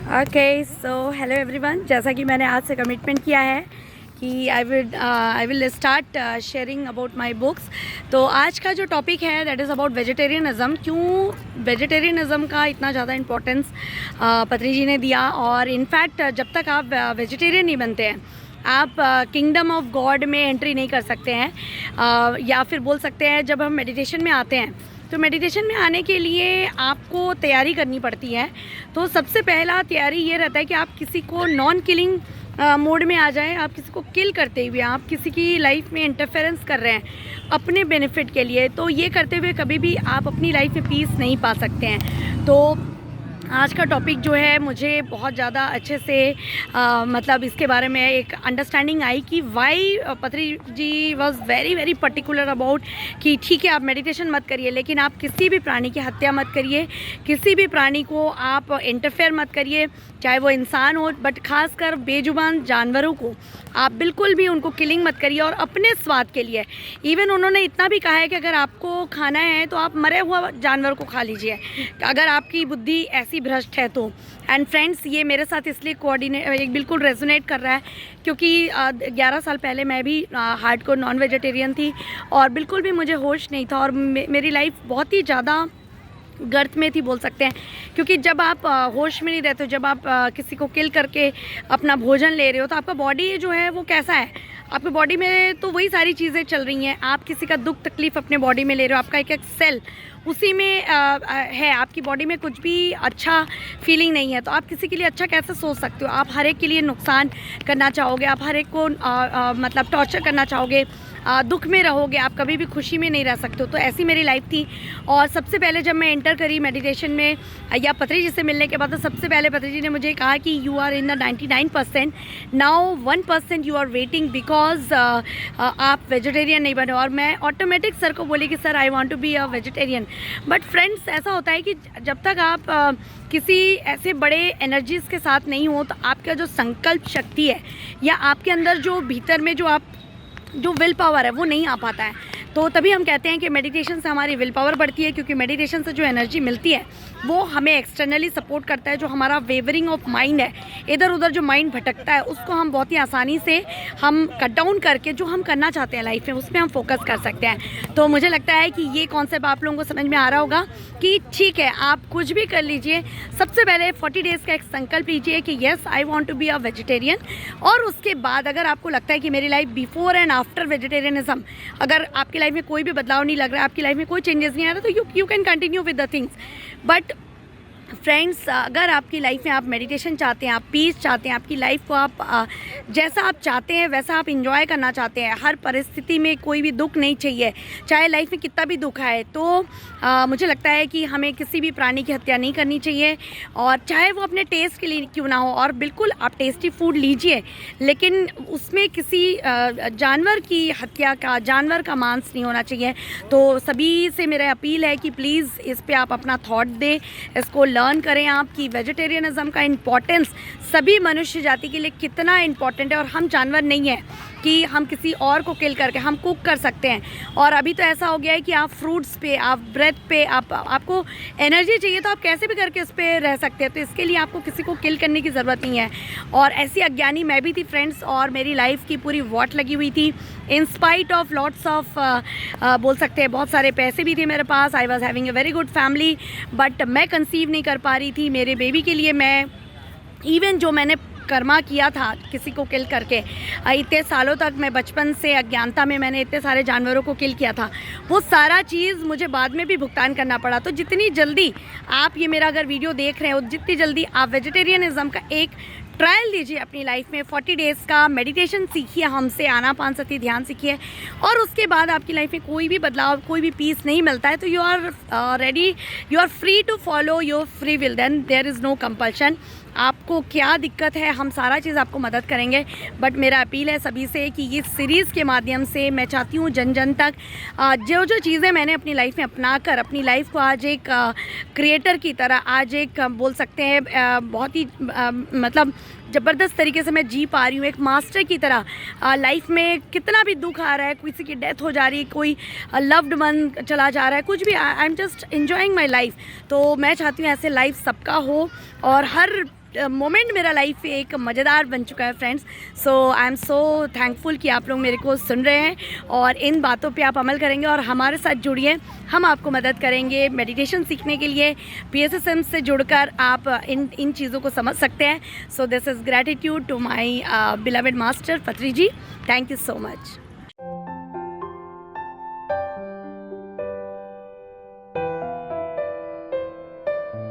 Okay so hello everyone, जैसा कि मैंने आज से कमिटमेंट किया है कि I will start sharing about my books. तो आज का जो टॉपिक है दैट इज़ अबाउट वेजिटेरियनिज़म। क्यों वेजिटेरियनिज़म का इतना ज़्यादा इम्पोर्टेंस पत्री जी ने दिया, और इनफैक्ट जब तक आप वेजिटेरियन नहीं बनते हैं आप किंगडम ऑफ गॉड में एंट्री नहीं कर सकते हैं। या फिर बोल सकते हैं जब हम मेडिटेशन में आते हैं तो मेडिटेशन में आने के लिए आपको तैयारी करनी पड़ती है। तो सबसे पहला तैयारी ये रहता है कि आप किसी को नॉन किलिंग मोड में आ जाएं। आप किसी को किल करते हुए आप किसी की लाइफ में इंटरफेरेंस कर रहे हैं अपने बेनिफिट के लिए, तो ये करते हुए कभी भी आप अपनी लाइफ में पीस नहीं पा सकते हैं। तो आज का टॉपिक जो है मुझे बहुत ज़्यादा अच्छे से मतलब इसके बारे में एक अंडरस्टैंडिंग आई कि वाई Patri ji was very very particular about कि ठीक है आप मेडिटेशन मत करिए, लेकिन आप किसी भी प्राणी की हत्या मत करिए, किसी भी प्राणी को आप इंटरफेयर मत करिए, चाहे वो इंसान हो, बट खासकर बेजुबान जानवरों को आप बिल्कुल भी उनको किलिंग मत करिए। और अपने स्वाद के लिए इवन उन्होंने इतना भी कहा है कि अगर आपको खाना है तो आप मरे हुआ जानवर को खा लीजिए अगर आपकी बुद्धि ऐसी भ्रष्ट है तो। एंड फ्रेंड्स, ये मेरे साथ इसलिए एक बिल्कुल रेजोनेट कर रहा है क्योंकि 11 साल पहले मैं भी हार्डकोर नॉन वेजिटेरियन थी और बिल्कुल भी मुझे होश नहीं था, और मेरी लाइफ बहुत ही ज़्यादा गर्त में थी बोल सकते हैं। क्योंकि जब आप होश में नहीं रहते हो, जब आप किसी को किल करके अपना भोजन ले रहे हो, तो आपका बॉडी जो है वो कैसा है, आपके बॉडी में तो वही सारी चीज़ें चल रही हैं। आप किसी का दुख तकलीफ़ अपने बॉडी में ले रहे हो, आपका एक एक सेल उसी में है, आपकी बॉडी में कुछ भी अच्छा फीलिंग नहीं है, तो आप किसी के लिए अच्छा कैसे सोच सकते हो। आप हर एक के लिए नुकसान करना चाहोगे, आप हर एक को मतलब टॉर्चर करना चाहोगे, दुख में रहोगे, आप कभी भी खुशी में नहीं रह सकते हो। तो ऐसी मेरी लाइफ थी। और सबसे पहले जब मैं एंटर करी मेडिटेशन में या पत्री जी से मिलने के बाद, तो सबसे पहले पत्री जी ने मुझे कहा कि you are in the 99%, now 1% you are waiting because आप वेजिटेरियन नहीं बने। और मैं ऑटोमेटिक सर को बोली कि sir I want to be a vegetarian. But friends, ऐसा होता है कि जब तक आप किसी ऐसे बड़े एनर्जीज़ के साथ नहीं हो, तो आपका जो संकल्प शक्ति है या आपके अंदर जो भीतर में जो विल पावर है वो नहीं आ पाता है। तो तभी हम कहते हैं कि मेडिटेशन से हमारी विल पावर बढ़ती है, क्योंकि मेडिटेशन से जो एनर्जी मिलती है वो हमें एक्सटर्नली सपोर्ट करता है। जो हमारा वेवरिंग ऑफ माइंड है, इधर उधर जो माइंड भटकता है, उसको हम बहुत ही आसानी से हम कट डाउन करके जो हम करना चाहते हैं लाइफ में उसमें हम फोकस कर सकते हैं। तो मुझे लगता है कि ये कॉन्सेप्ट आप लोगों को समझ में आ रहा होगा कि ठीक है आप कुछ भी कर लीजिए, सबसे पहले 40 डेज़ का एक संकल्प लीजिए कि yes I want to be a vegetarian. और उसके बाद अगर आपको लगता है कि मेरी life before and after vegetarianism, अगर आपकी लाइफ में कोई भी बदलाव नहीं लग रहा है, आपकी लाइफ में कोई चेंजेस नहीं आ रहा, तो you can continue with the things. But friends, अगर आपकी लाइफ में आप मेडिटेशन चाहते हैं, आप पीस चाहते हैं, आपकी लाइफ को आप जैसा आप चाहते हैं वैसा आप इंजॉय करना चाहते हैं, हर परिस्थिति में कोई भी दुख नहीं चाहिए, चाहे लाइफ में कितना भी दुख आए, तो मुझे लगता है कि हमें किसी भी प्राणी की हत्या नहीं करनी चाहिए। और चाहे वो अपने टेस्ट के लिए क्यों ना हो, और बिल्कुल आप टेस्टी फूड लीजिए, लेकिन उसमें किसी जानवर की हत्या का, जानवर का मांस नहीं होना चाहिए। तो सभी से मेरा अपील है कि प्लीज़ इस पर आप अपना थॉट दें, इसको लर्न करें आप कि वेजिटेरियनिज्म का इम्पोर्टेंस सभी मनुष्य जाति के लिए कितना इम्पोर्टेंट है। और हम जानवर नहीं हैं कि हम किसी और को किल करके हम कुक कर सकते हैं। और अभी तो ऐसा हो गया है कि आप फ्रूट्स पे, आप ब्रेथ पे, आपको एनर्जी चाहिए तो आप कैसे भी करके उस पर रह सकते हैं। तो इसके लिए आपको किसी को किल करने की ज़रूरत नहीं है। और ऐसी अज्ञानी मैं भी थी फ्रेंड्स, और मेरी लाइफ की पूरी वॉट लगी हुई थी। In spite of lots of बोल सकते हैं बहुत सारे पैसे भी थे मेरे पास, I was having a very good family, but मैं कंसीव नहीं कर पा रही थी। मेरे बेबी के लिए मैं इवन जो मैंने कर्मा किया था किसी को किल करके, इतने सालों तक मैं बचपन से अज्ञानता में मैंने इतने सारे जानवरों को किल किया था, वो सारा चीज़ मुझे बाद में भी भुगतान करना पड़ा। तो जितनी जल्दी आप ये मेरा अगर वीडियो देख रहे हो, जितनी जल्दी आप वेजिटेरियनिज्म का एक ट्रायल दीजिए अपनी लाइफ में, 40 डेज़ का मेडिटेशन सीखिए हमसे, आनापानसती ध्यान सीखिए, और उसके बाद आपकी लाइफ में कोई भी बदलाव, कोई भी पीस नहीं मिलता है, तो you are ready, you are free to follow your free will, then there is no compulsion. आपको क्या दिक्कत है, हम सारा चीज़ आपको मदद करेंगे। बट मेरा अपील है सभी से कि ये सीरीज़ के माध्यम से मैं चाहती हूँ जन जन तक जो जो चीज़ें मैंने अपनी लाइफ में अपना कर अपनी लाइफ को आज एक क्रिएटर की तरह, आज एक बोल सकते हैं बहुत ही मतलब ज़बरदस्त तरीके से मैं जी पा रही हूँ, एक मास्टर की तरह। लाइफ में कितना भी दुख आ रहा है, किसी की डेथ हो जा रही है, कोई लव्ड वन चला जा रहा है, कुछ भी, I am just enjoying my life. तो मैं चाहती हूँ ऐसे लाइफ सबका हो, और हर मोमेंट मेरा लाइफ में एक मज़ेदार बन चुका है friends. So I am so thankful कि आप लोग मेरे को सुन रहे हैं और इन बातों पे आप अमल करेंगे और हमारे साथ जुड़िए। हम आपको मदद करेंगे मेडिटेशन सीखने के लिए। PSSM से जुड़कर आप इन चीज़ों को समझ सकते हैं। So this is gratitude to my beloved master Patri ji. Thank you so much.